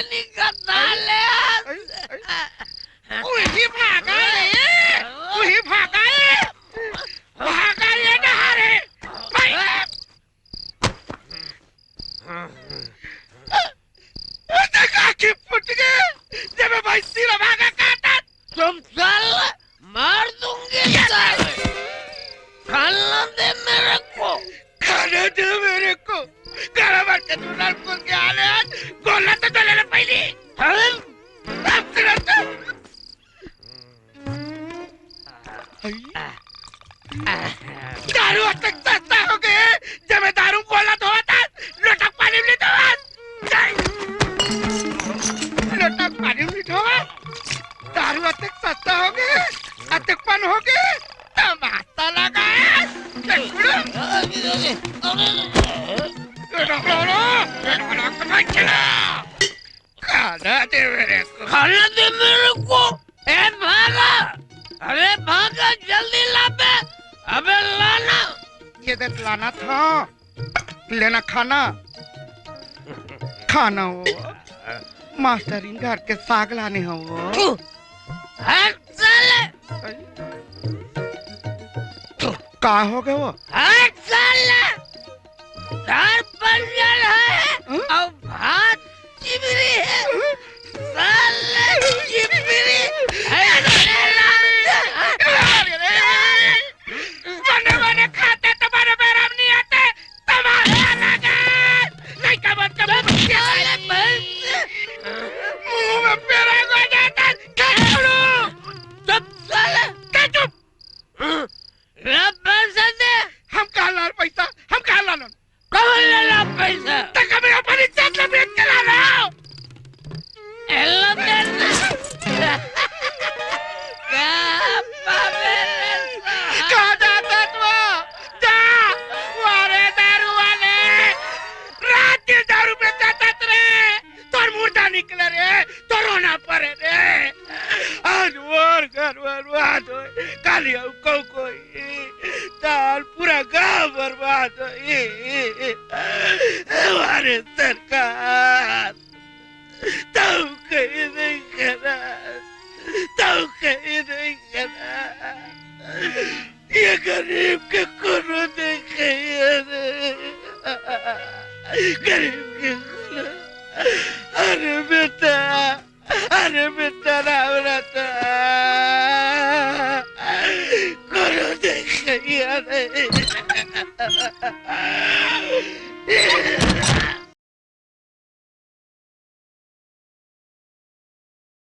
निघाले ही भागाय ही भागाय ना रे काकी फुट गए जब भाई सिरा भागा काटा तुम चल मार दूंगी खाना दे मेरे को गाना मार के तू नाल को के आले गोला तो चले ना पहले दारू तक सस्ता हो गए जब दारू गोला तो होता लोटक पानी में तो लोटक पानी में तो दारू तक सस्ता हो गए अतकपन हो गए तमाशा लगा खाना दे मेरे को ए भागा अरे भागा जल्दी ला पे अबे लाना ये देख लाना था लेना खाना खाना वो मास्टर इन घर के साग लाने हो वो हट साले का हो गए वो हट साले दार पंजर है और भात चिबरी है साले चिबरी बने खाते तुम्हारे बेराम नहीं आते तमाशा लगा नहीं कबर मुंह में पेरा हो जाता चुप साले चुप पैसा दे हम कहा लाल पैसा हम कहा लाल कौन ले ला पैसा तक मैं अपनी जात में बेच के ला रहा हूँ एलो देना कहाँ जाता तू जा वारे दारू वाले रात के दारू पे जाता रे तोर मुर्दा निकले रे तो रोना पड़े रे आज वार घर बर्बाद हो काली को कोई ताल पूरा गांव बर्बाद हो हमारे सरकार तब कहीं नहीं करा ये गरीब के कोनो देखे गरीब के कोनो अरे बेटा राम रता कोनो देखे